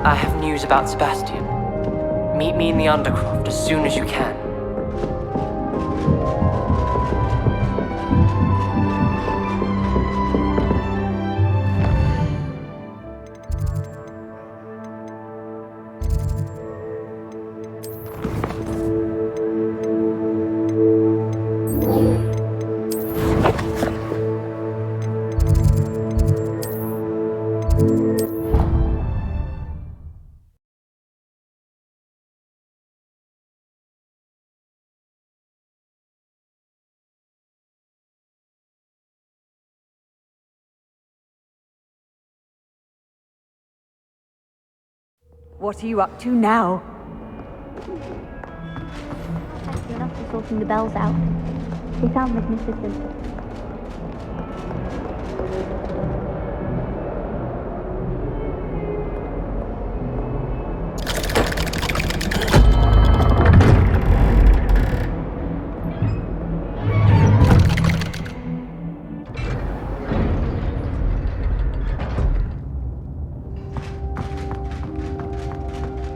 I have news about Sebastian. Meet me in the Undercroft as soon as you can. What are you up to now? Sebastian after sorting the bells out. They sound magnificent.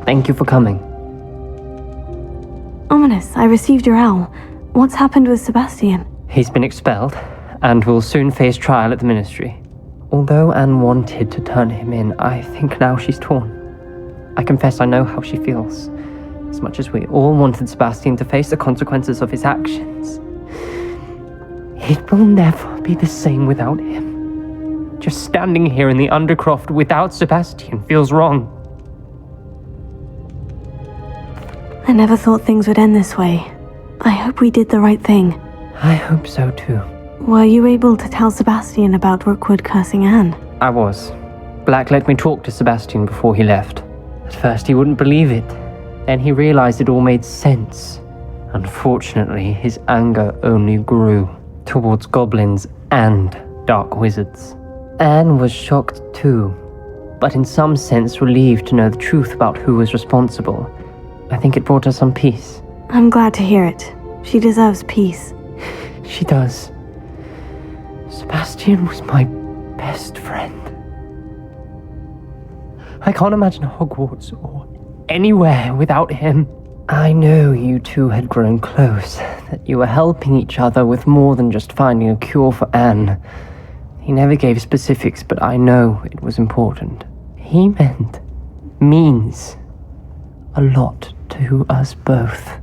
Thank you for coming. Ominis, I received your owl. What's happened with Sebastian? He's been expelled, and will soon face trial at the Ministry. Although Anne wanted to turn him in, I think now she's torn. I confess I know how she feels. As much as we all wanted Sebastian to face the consequences of his actions. It will never be the same without him. Just standing here in the Undercroft without Sebastian feels wrong. I never thought things would end this way. I hope we did the right thing. I hope so too. Were you able to tell Sebastian about Rookwood cursing Anne? I was. Black let me talk to Sebastian before he left. At first he wouldn't believe it. Then he realized it all made sense. Unfortunately, his anger only grew towards goblins and dark wizards. Anne was shocked too, but in some sense relieved to know the truth about who was responsible. I think it brought her some peace. I'm glad to hear it. She deserves peace. She does. Sebastian was my best friend. I can't imagine Hogwarts or anywhere without him. I know you two had grown close, that you were helping each other with more than just finding a cure for Anne. He never gave specifics, but I know it was important. He means a lot to us both.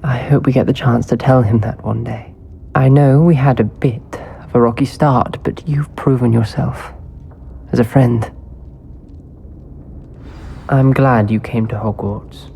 I hope we get the chance to tell him that one day. I know we had a bit of a rocky start, but you've proven yourself as a friend. I'm glad you came to Hogwarts.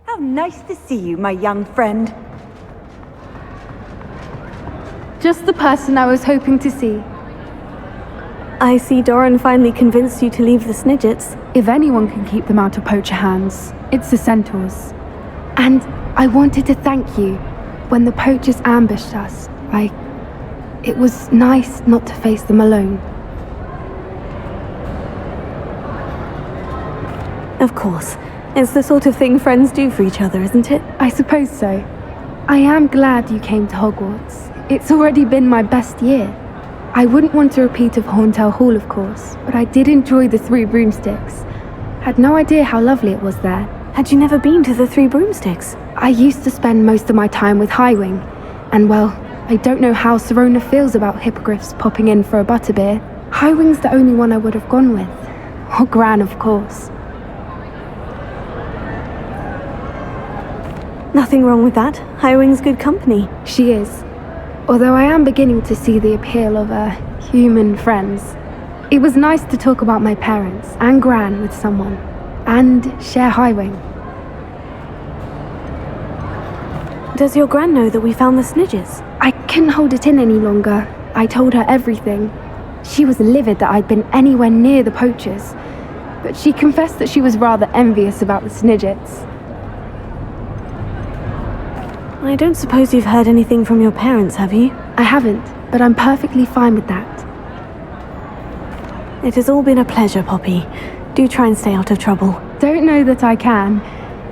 How nice to see you, my young friend. Just the person I was hoping to see. I see Doran finally convinced you to leave the Snidgets. If anyone can keep them out of poacher hands, it's the centaurs. And I wanted to thank you. When the poachers ambushed us, it was nice not to face them alone. Of course. It's the sort of thing friends do for each other, isn't it? I suppose so. I am glad you came to Hogwarts. It's already been my best year. I wouldn't want a repeat of Horntail Hall, of course, but I did enjoy the Three Broomsticks. Had no idea how lovely it was there. Had you never been to the Three Broomsticks? I used to spend most of my time with Highwing, and well, I don't know how Serona feels about hippogriffs popping in for a butterbeer. Highwing's the only one I would have gone with. Or Gran, of course. Nothing wrong with that. Highwing's good company. She is. Although I am beginning to see the appeal of human friends. It was nice to talk about my parents and Gran with someone. and share Highwing. Does your gran know that we found the snidges? I couldn't hold it in any longer. I told her everything. She was livid that I'd been anywhere near the poachers, but she confessed that she was rather envious about the snidgets. I don't suppose you've heard anything from your parents, have you? I haven't, but I'm perfectly fine with that. It has all been a pleasure, Poppy. Do try and stay out of trouble. Don't know that I can.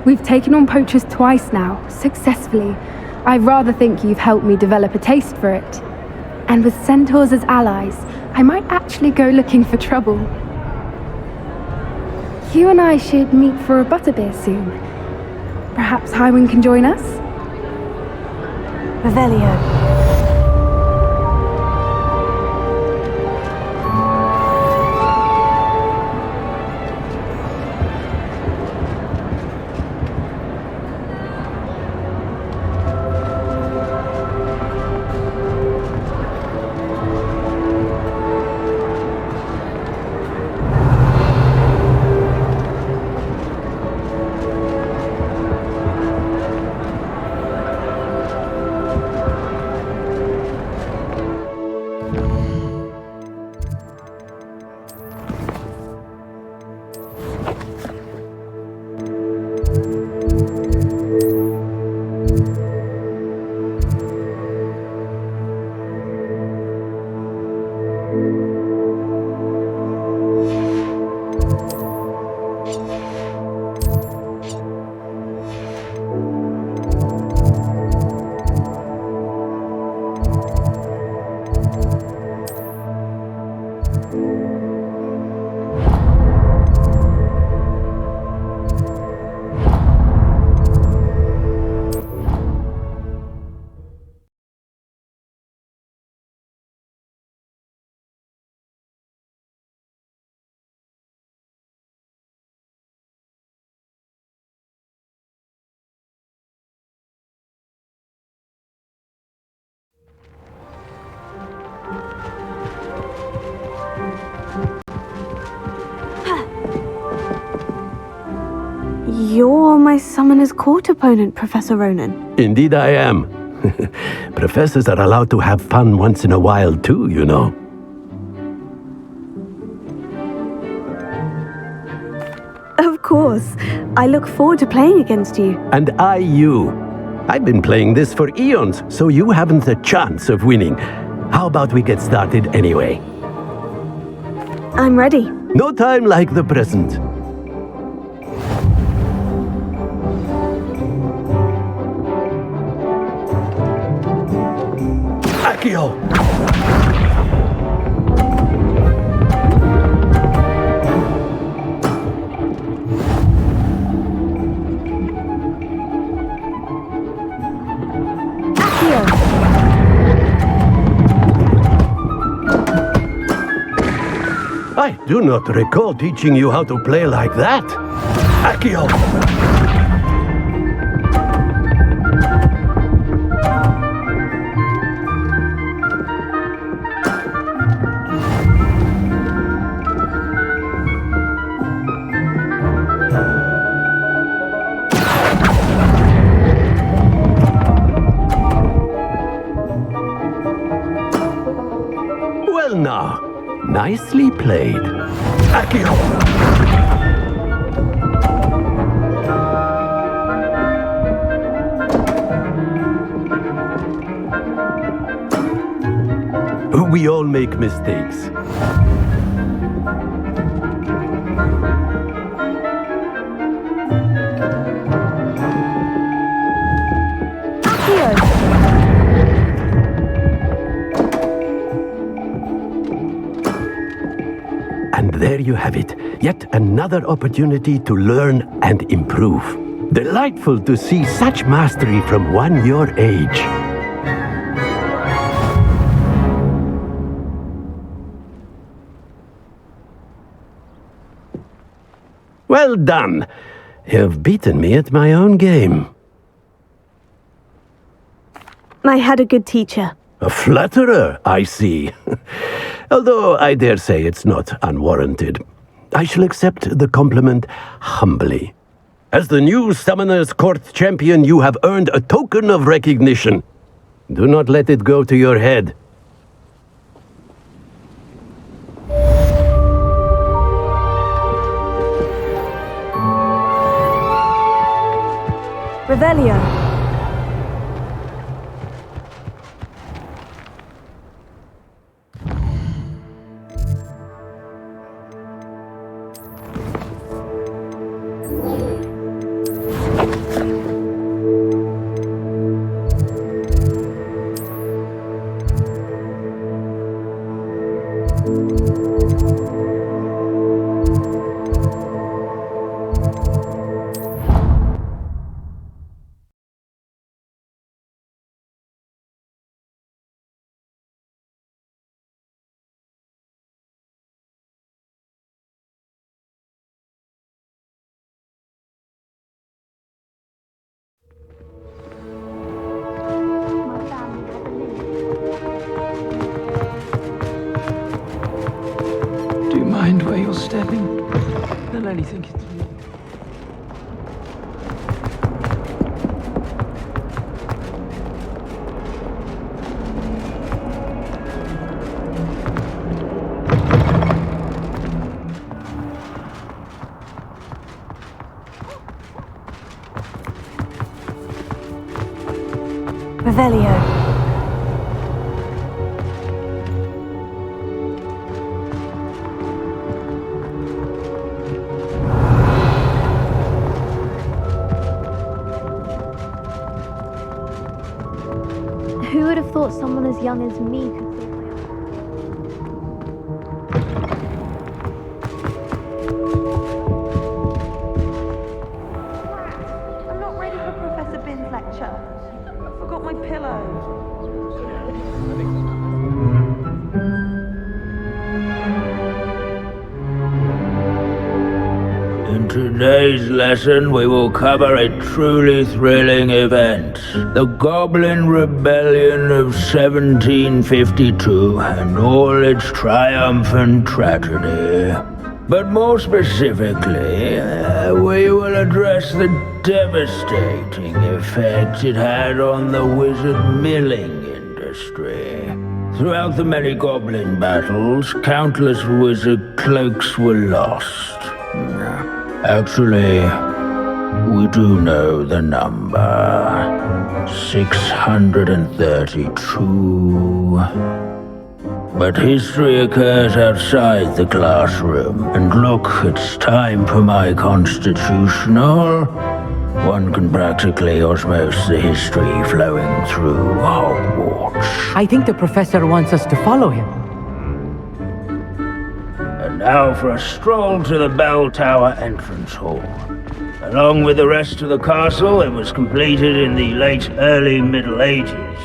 We've taken on poachers twice now, successfully. I rather think you've helped me develop a taste for it. And with centaurs as allies, I might actually go looking for trouble. You and I should meet for a butterbeer soon. Perhaps Highwing can join us? Revelio. You're my Summoner's Court opponent, Professor Ronan. Indeed I am. Professors are allowed to have fun once in a while too, you know. Of course. I look forward to playing against you. And I you. I've been playing this for eons, so you haven't a chance of winning. How about we get started anyway? I'm ready. No time like the present. Accio! I do not recall teaching you how to play like that. Accio! Well now, nicely played. Accio! We all make mistakes. And there you have it, yet another opportunity to learn and improve. Delightful to see such mastery from one your age. Well done. You've beaten me at my own game. I had a good teacher. A flatterer, I see. Although I dare say it's not unwarranted. I shall accept the compliment humbly. As the new Summoner's Court champion, you have earned a token of recognition. Do not let it go to your head. Revelio. Do you mind where you're stepping? They'll only think it's me. Revelio. Who would have thought someone as young as me could save my I'm not ready for Professor Bin's lecture. I forgot my pillow. In today's lesson, we will cover a truly thrilling event. The Goblin Rebellion of 1752 and all its triumphant tragedy. But more specifically, we will address the devastating effect it had on the wizard milling industry. Throughout the many goblin battles, countless wizard cloaks were lost. Actually, we do know the number. 632. But history occurs outside the classroom, and look, it's time for my constitutional. One can practically osmose the history flowing through Hogwarts. I think the professor wants us to follow him. And now for a stroll to the bell tower entrance hall. Along with the rest of the castle, it was completed in the late early Middle Ages.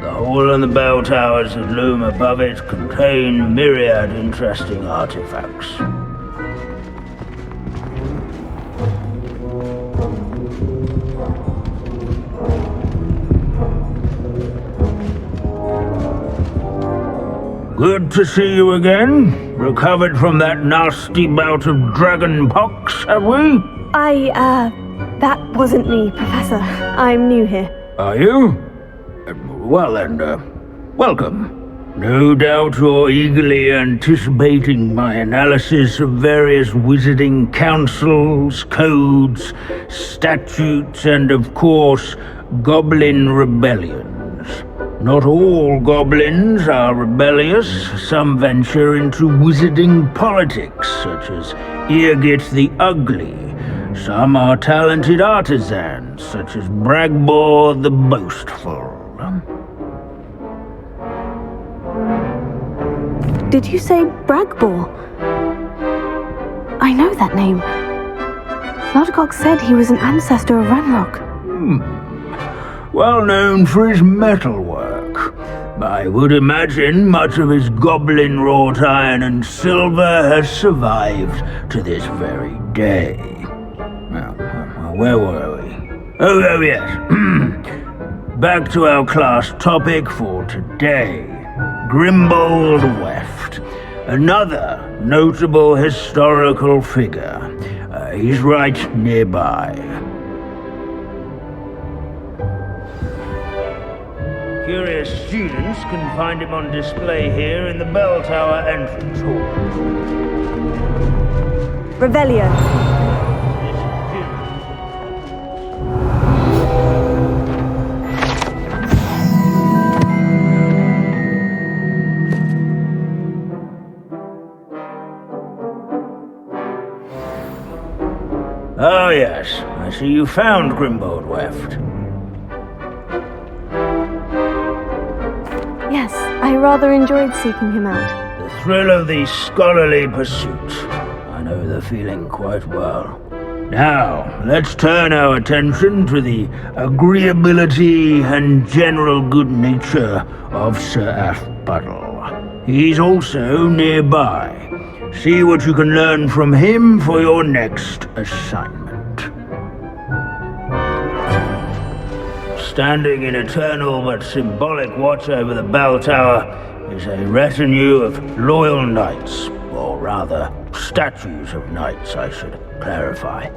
The hall and the bell towers that loom above it contain myriad interesting artifacts. Good to see you again. Recovered from that nasty bout of dragon pox, have we? That wasn't me, Professor. I'm new here. Are you? Well then, welcome. No doubt you're eagerly anticipating my analysis of various wizarding councils, codes, statutes, and of course, goblin rebellions. Not all goblins are rebellious. Some venture into wizarding politics, such as Eargit the Ugly. Some are talented artisans, such as Bragbor the Boastful. Did you say Bragbor? I know that name. Lodgok said he was an ancestor of Ranrock. Well known for his metalwork. I would imagine much of his goblin wrought iron and silver has survived to this very day. Now, where were we? Oh yes. Back to our class topic for today. Grimbold Weft. another notable historical figure. He's right nearby. Curious students can find him on display here in the bell tower entrance hall. Revelio. Oh yes, I see you found Grimbold Weft. Yes, I rather enjoyed seeking him out. The thrill of the scholarly pursuit. I know the feeling quite well. Now, let's turn our attention to the agreeability and general good nature of Sir Athpuddle. He's also nearby. See what you can learn from him for your next assignment. Standing in eternal but symbolic watch over the bell tower is a retinue of loyal knights, or rather, statues of knights, I should clarify.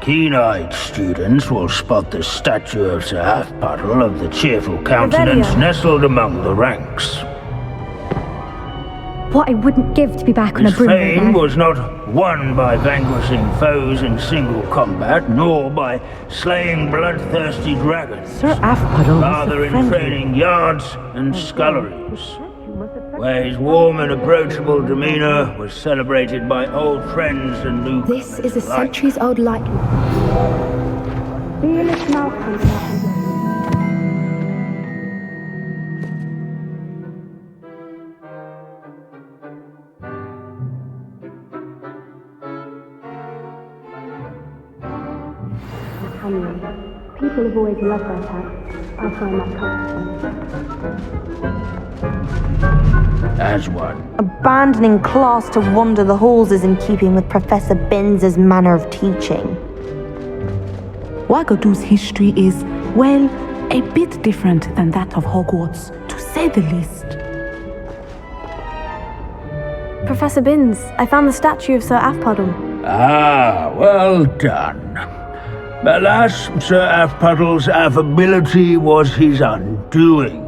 Keen-eyed students will spot the statue of Sir Athpuddle of the cheerful countenance nestled among the ranks. What I wouldn't give to be back on a His broom. fame was not won by vanquishing foes in single combat, nor by slaying bloodthirsty dragons. Sir Athpuddle Rather in training yards and sculleries, where his warm and approachable demeanor was celebrated by old friends and newcomers This is a alike. centuries-old likeness. Fearless Malcolm. People have always loved their pets. I find that comforting. As one. Abandoning class to wander the halls is in keeping with Professor Binns' manner of teaching. Wagadu's history is, well, a bit different than that of Hogwarts, to say the least. Professor Binns, I found the statue of Sir Athpuddle. Ah, well done. Alas, Sir Athpuddle's affability was his undoing.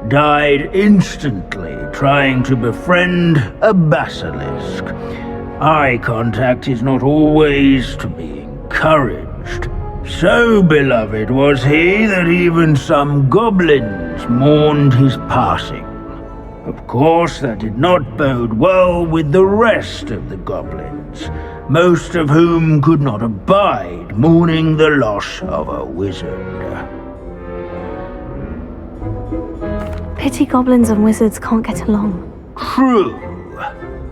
Died instantly trying to befriend a basilisk. Eye contact is not always to be encouraged. So beloved was he that even some goblins mourned his passing. Of course, that did not bode well with the rest of the goblins, most of whom could not abide mourning the loss of a wizard. Pity goblins and wizards can't get along. True,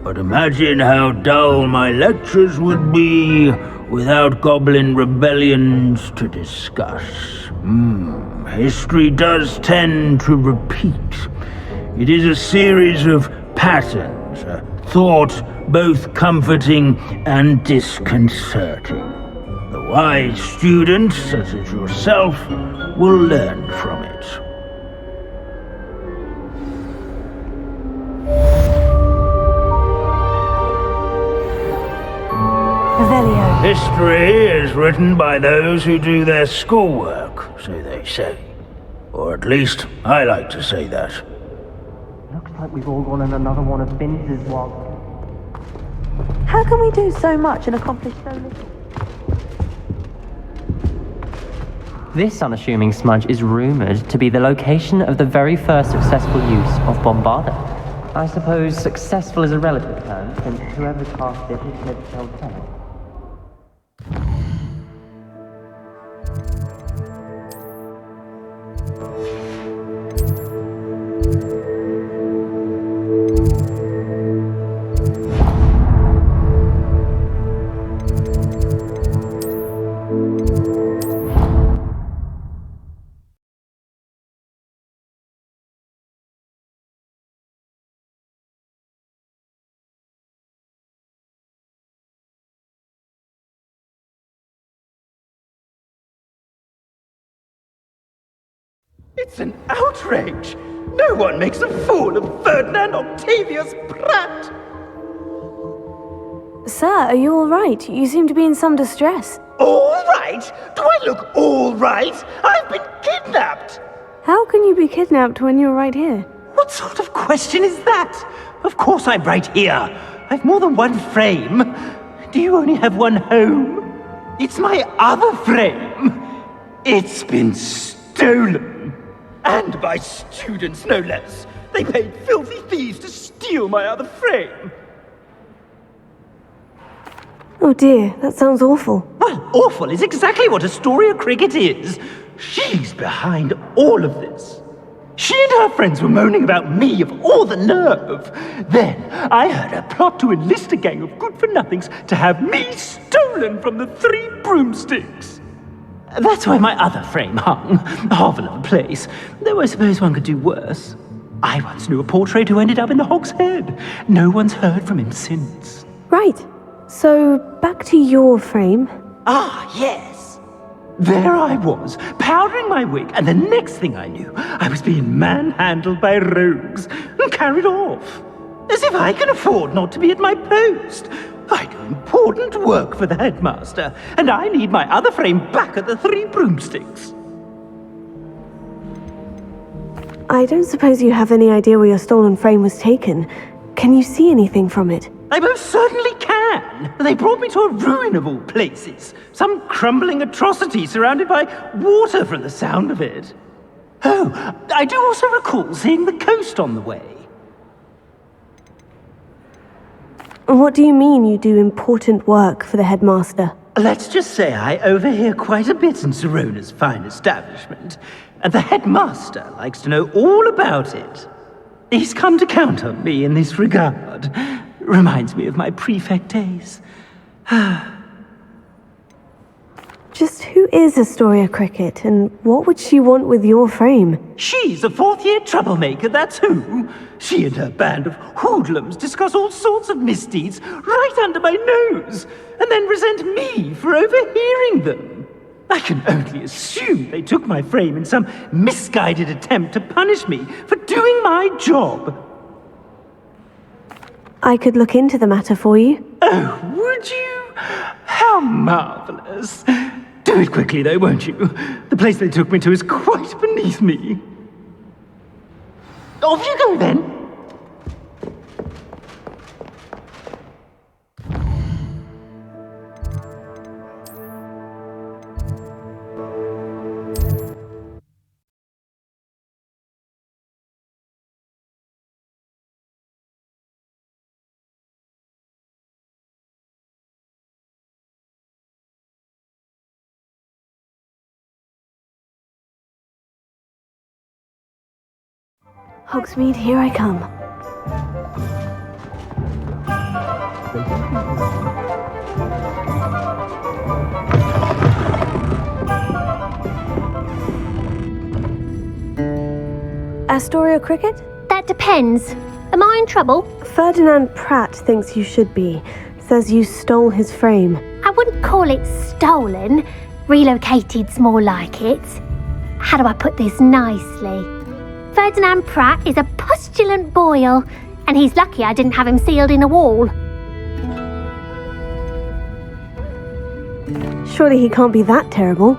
but imagine how dull my lectures would be without goblin rebellions to discuss. History does tend to repeat. It is a series of patterns, a thought both comforting and disconcerting. The wise students, such as yourself, will learn from it. Revelio. History is written by those who do their schoolwork, so they say. Or at least, I like to say that. Looks like we've all gone in another one of Binns' walls. How can we do so much and accomplish so little? This unassuming smudge is rumored to be the location of the very first successful use of Bombarda. I suppose successful is a relative term, since whoever cast it is never shall tell. It's an outrage! No one makes a fool of Ferdinand Octavius Pratt! Sir, are you all right? You seem to be in some distress. All right? Do I look all right? I've been kidnapped! How can you be kidnapped when you're right here? What sort of question is that? Of course I'm right here. I've more than one frame. Do you only have one home? It's my other frame. It's been stolen. And by students, no less. They paid filthy thieves to steal my other frame. Oh dear, that sounds awful. Well, awful is exactly what Astoria Cricket is. She's behind all of this. She and her friends were moaning about me of all the nerve. Then I heard her plot to enlist a gang of good-for-nothings to have me stolen from the Three Broomsticks. That's why my other frame hung. A hovel of a place. Though I suppose one could do worse. I once knew a portrait who ended up in the Hog's Head. No one's heard from him since. Right. So, back to your frame. Ah, yes. There I was, powdering my wig, and the next thing I knew, I was being manhandled by rogues and carried off. As if I can afford not to be at my post. I do important work for the headmaster, and I need my other frame back at the Three Broomsticks. I don't suppose you have any idea where your stolen frame was taken. Can you see anything from it? I most certainly can. They brought me to a ruin of all places. Some crumbling atrocity surrounded by water from the sound of it. Oh, I do also recall seeing the coast on the way. What do you mean you do important work for the headmaster? Let's just say I overhear quite a bit in Sirona's fine establishment, and the headmaster likes to know all about it. He's come to count on me in this regard. Reminds me of my prefect days. Just who is Astoria Cricket, and what would she want with your frame? She's a fourth-year troublemaker, that's who. She and her band of hoodlums discuss all sorts of misdeeds right under my nose, and then resent me for overhearing them. I can only assume they took my frame in some misguided attempt to punish me for doing my job. I could look into the matter for you. Oh, would you? How marvelous. Do it quickly, though, won't you? The place they took me to is quite beneath me. Off you go, then. Hogsmeade, here I come. Astoria Cricket? That depends. Am I in trouble? Ferdinand Pratt thinks you should be. Says you stole his frame. I wouldn't call it stolen. Relocated's more like it. How do I put this nicely? Ferdinand Pratt is a pustulant boil, and he's lucky I didn't have him sealed in a wall. Surely he can't be that terrible,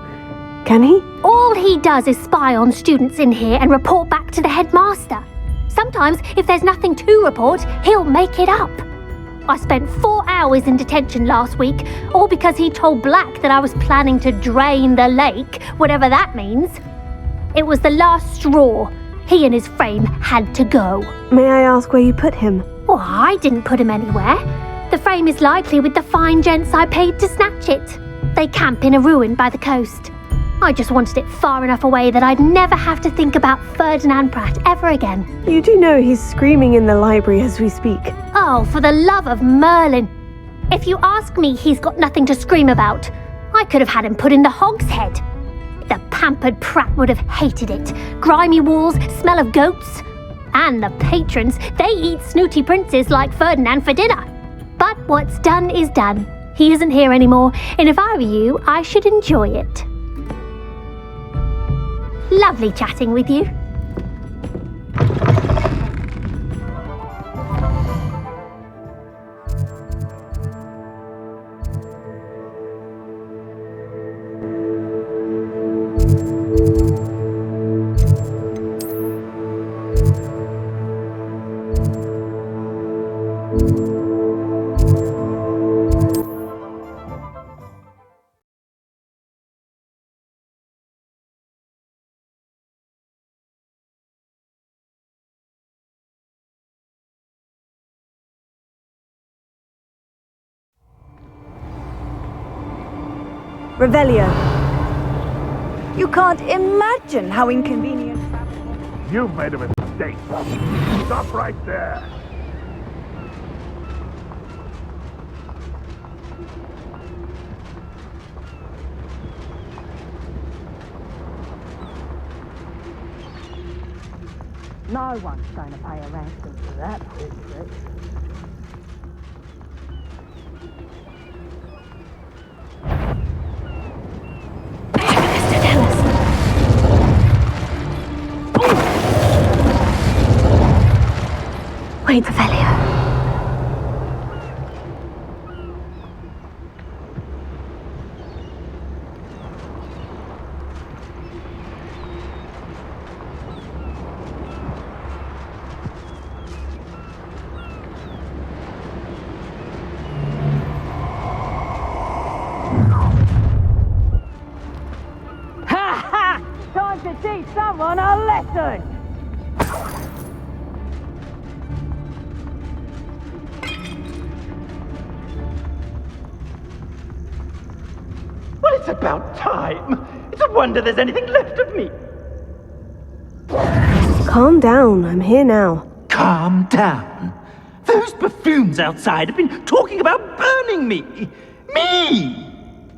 can he? All he does is spy on students in here and report back to the headmaster. Sometimes, if there's nothing to report, he'll make it up. I spent 4 hours in detention last week, all because he told Black that I was planning to drain the lake, whatever that means. It was the last straw. He and his frame had to go. May I ask where you put him? Well, I didn't put him anywhere. The frame is likely with the fine gents I paid to snatch it. They camp in a ruin by the coast. I just wanted it far enough away that I'd never have to think about Ferdinand Pratt ever again. You do know he's screaming in the library as we speak. Oh, for the love of Merlin. If you ask me, he's got nothing to scream about. I could have had him put in the Hog's Head. The pampered Pratt would have hated it. Grimy walls, smell of goats. And the patrons, they eat snooty princes like Ferdinand for dinner. But what's done is done. He isn't here anymore, and if I were you, I should enjoy it. Lovely chatting with you. Revelio. You can't imagine how inconvenient. You've made a mistake. Stop right there. No one's going to pay a ransom for that bullshit. Wait, Revelio. Time to teach someone a lesson! Well, it's about time. It's a wonder there's anything left of me. Calm down, I'm here now. Calm down. Those buffoons outside have been talking about burning me. Me!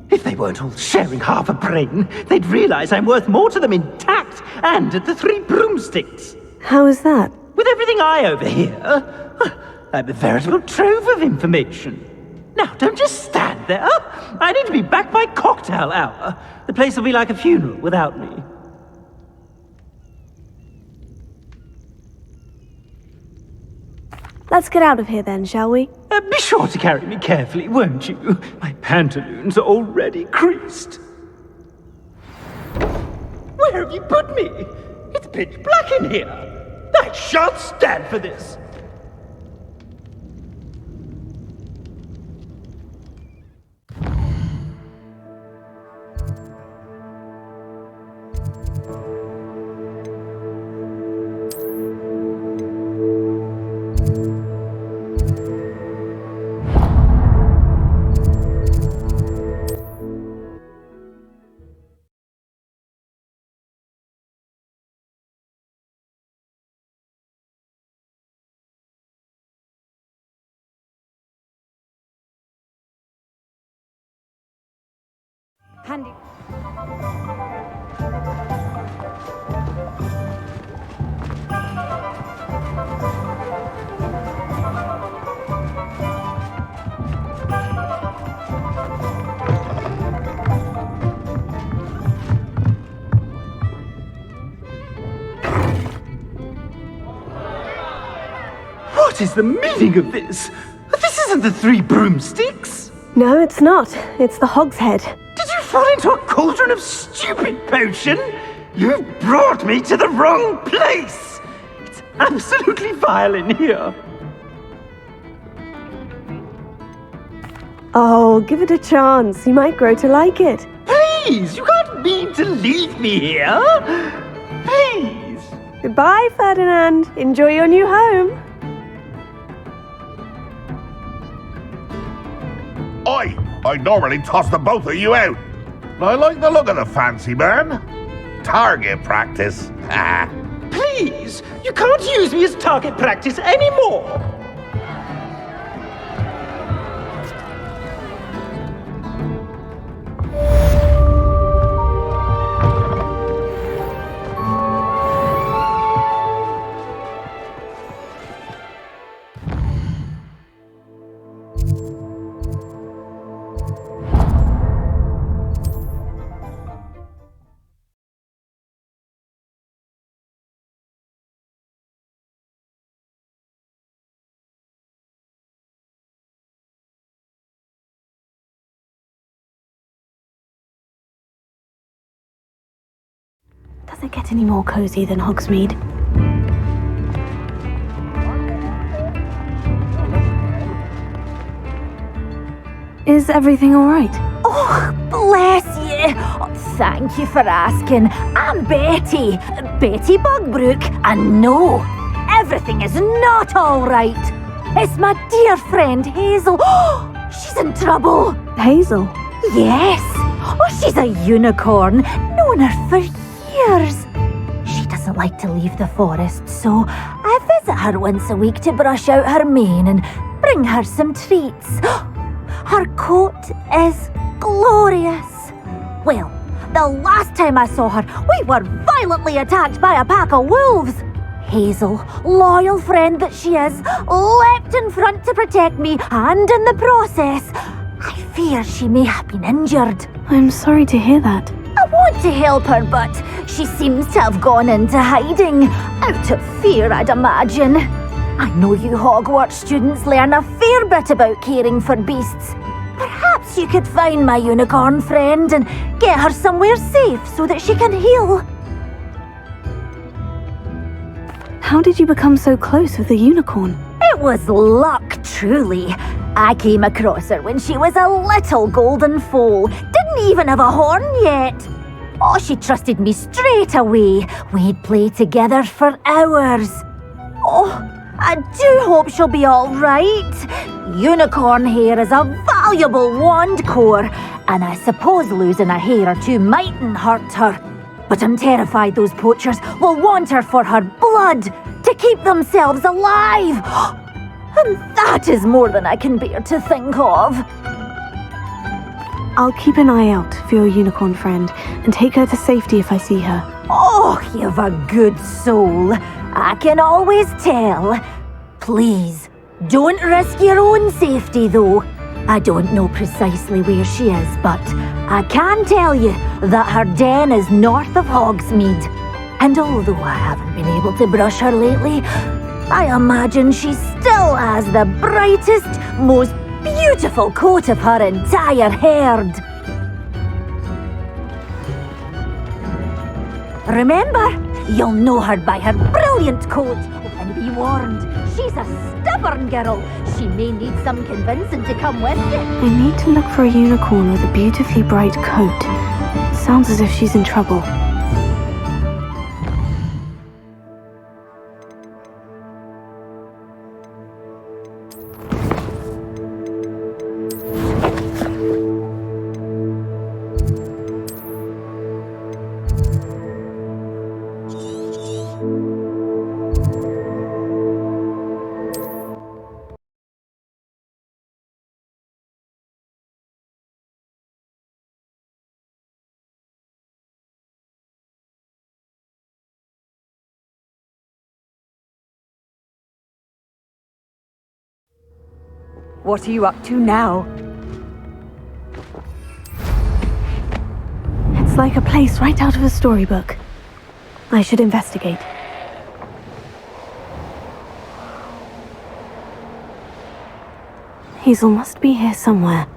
If they weren't all sharing half a brain, they'd realize I'm worth more to them intact and at the 3 broomsticks. How is that? With everything I overhear, I'm a veritable trove of information. Now, don't just stand there. I need to be back by cocktail hour. The place will be like a funeral without me. Let's get out of here then, shall we? Be sure to carry me carefully, won't you? My pantaloons are already creased. Where have you put me? It's pitch black in here. I shan't stand for this. Handy. What is the meaning of this? This isn't the 3 broomsticks. No, it's not. It's the Hogshead. Did you fall into a cauldron of stupid potion? You've brought me to the wrong place. It's absolutely vile in here. Oh, give it a chance. You might grow to like it. Please, you can't mean to leave me here. Please. Goodbye, Ferdinand. Enjoy your new home. I'd normally toss the both of you out. I like the look of the fancy man. Target practice. Please, you can't use me as target practice anymore. Does it get any more cozy than Hogsmeade? Is everything all right? Oh, bless you. Oh, thank you for asking. I'm Betty. Betty Bugbrook. And no, everything is not all right. It's my dear friend Hazel. Oh, she's in trouble. Hazel? Yes. Oh, she's a unicorn. Known her for years. She doesn't like to leave the forest, so I visit her once a week to brush out her mane and bring her some treats. Her coat is glorious. Well, the last time I saw her, we were violently attacked by a pack of wolves. Hazel, loyal friend that she is, leapt in front to protect me, and in the process, I fear she may have been injured. I'm sorry to hear that. I want to help her, but she seems to have gone into hiding. Out of fear, I'd imagine. I know you Hogwarts students learn a fair bit about caring for beasts. Perhaps you could find my unicorn friend and get her somewhere safe so that she can heal. How did you become so close with the unicorn? It was luck, truly. I came across her when she was a little golden foal. Didn't even have a horn yet. Oh, she trusted me straight away. We'd play together for hours. Oh, I do hope she'll be all right. Unicorn hair is a valuable wand core, and I suppose losing a hair or two mightn't hurt her. But I'm terrified those poachers will want her for her blood, to keep themselves alive. And that is more than I can bear to think of. I'll keep an eye out for your unicorn friend and take her to safety if I see her. Oh, you've a good soul. I can always tell. Please, don't risk your own safety, though. I don't know precisely where she is, but I can tell you that her den is north of Hogsmeade. And although I haven't been able to brush her lately, I imagine she still has the brightest, most beautiful coat of her entire herd. Remember, you'll know her by her brilliant coat. And be warned, she's a stubborn girl. She may need some convincing to come with you. I need to look for a unicorn with a beautifully bright coat. Sounds as if she's in trouble. What are you up to now? It's like a place right out of a storybook. I should investigate. Hazel must be here somewhere.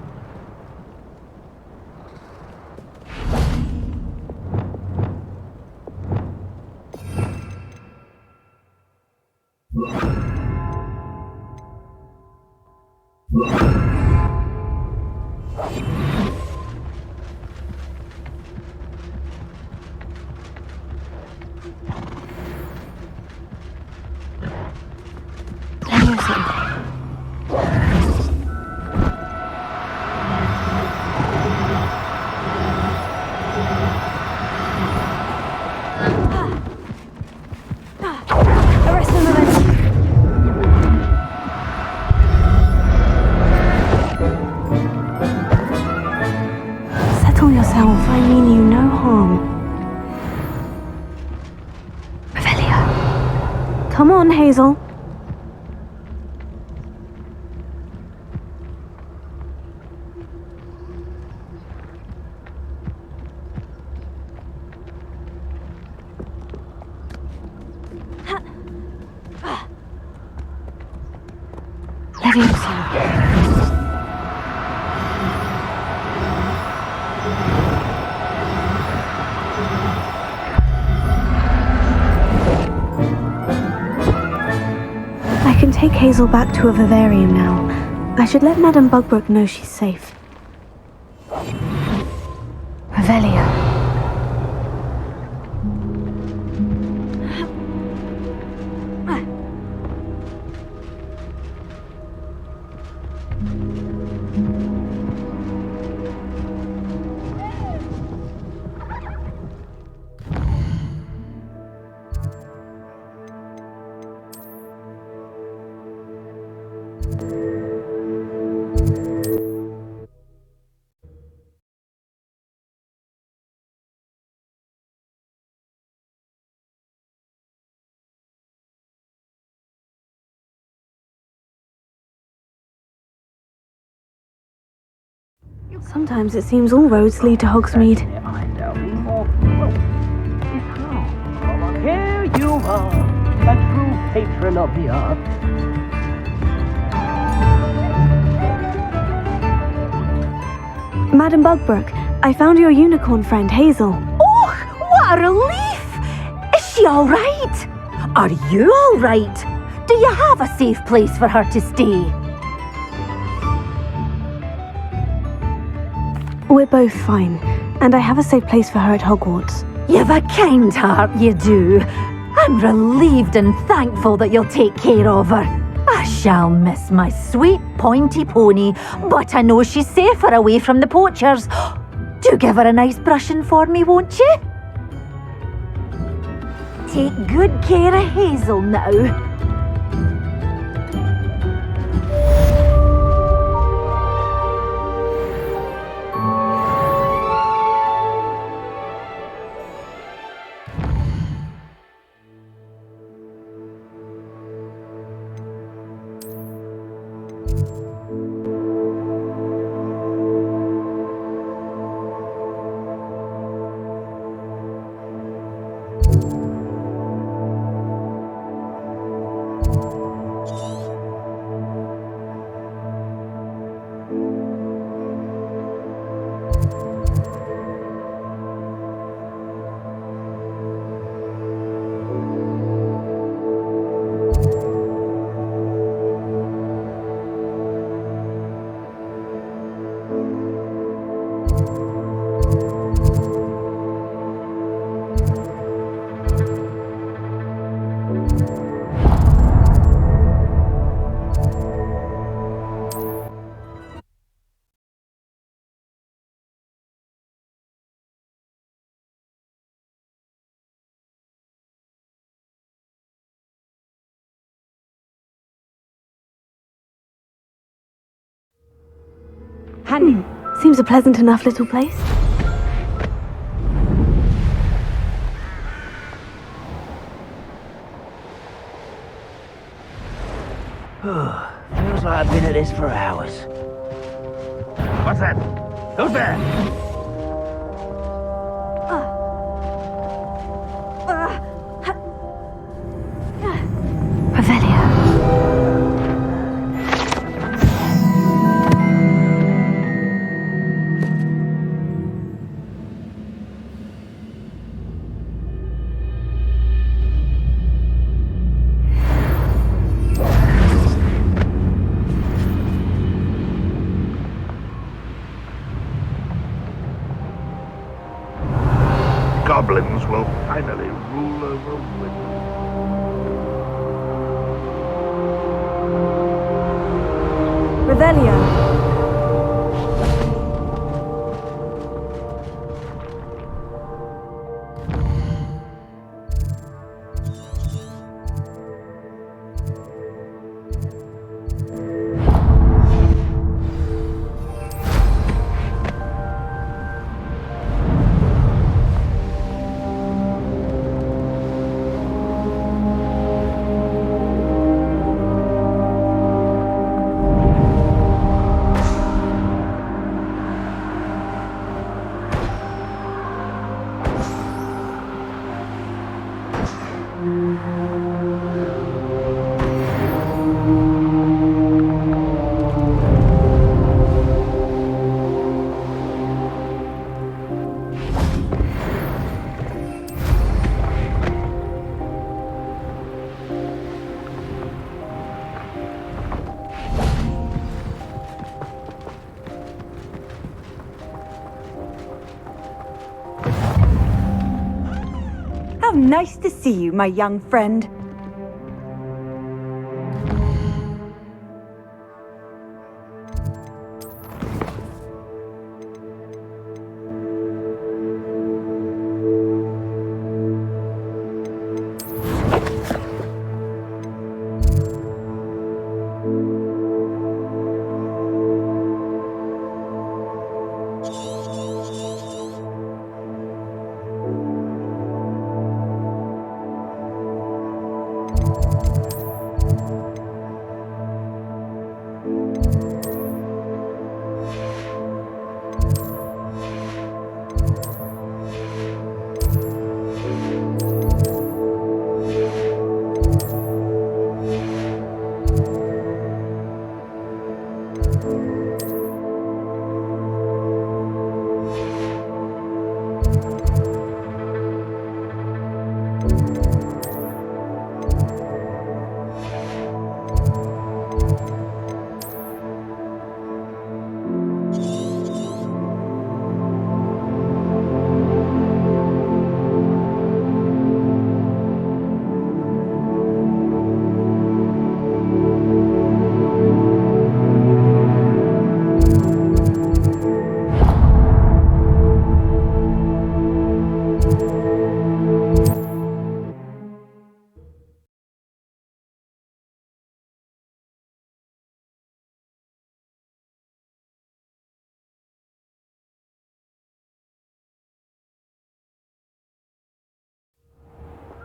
Settle yourself, I mean you no harm. Revelio. Come on, Hazel. I can take Hazel back to a vivarium now. I should let Madame Bugbrook know she's safe. Revelio. Sometimes it seems all roads lead to Hogsmeade. Here you are, a true patron of the earth. Madam Bugbrook, I found your unicorn friend, Hazel. Oh, what a relief! Is she all right? Are you all right? Do you have a safe place for her to stay? We're both fine, and I have a safe place for her at Hogwarts. You've a kind heart, you do. I'm relieved and thankful that you'll take care of her. I shall miss my sweet pointy pony, but I know she's safer away from the poachers. Do give her a nice brushing for me, won't you? Take good care of Hazel now. Handy. Seems a pleasant enough little place. Feels like I've been at this for hours. What's that? Who's there? Revelia. Goblins will finally rule over women. Revelio. How nice to see you, my young friend.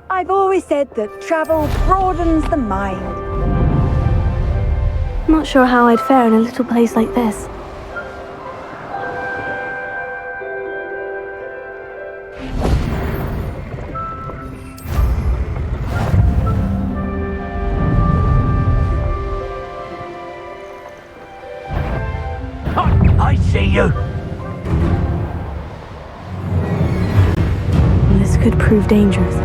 I've always said that travel broadens the mind. Not sure how I'd fare in a little place like this. I see you. This could prove dangerous.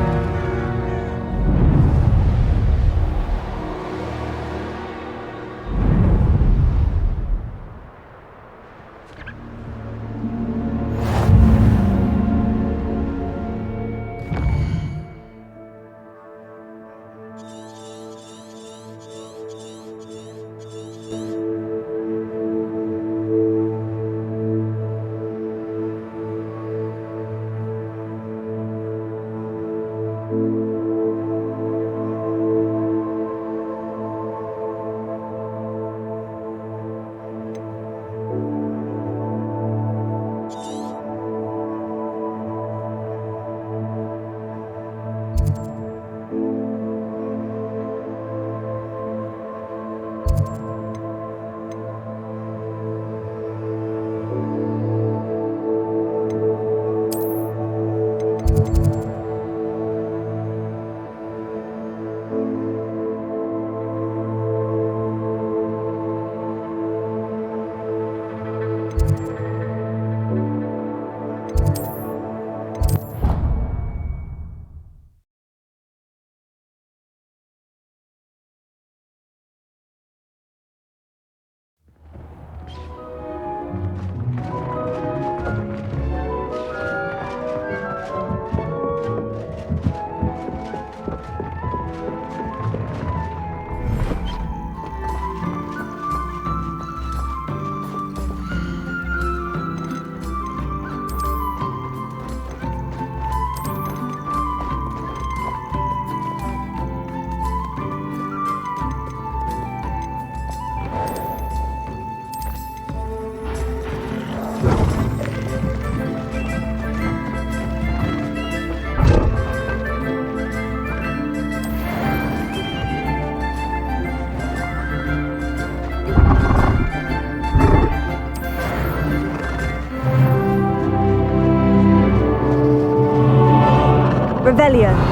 Revelio.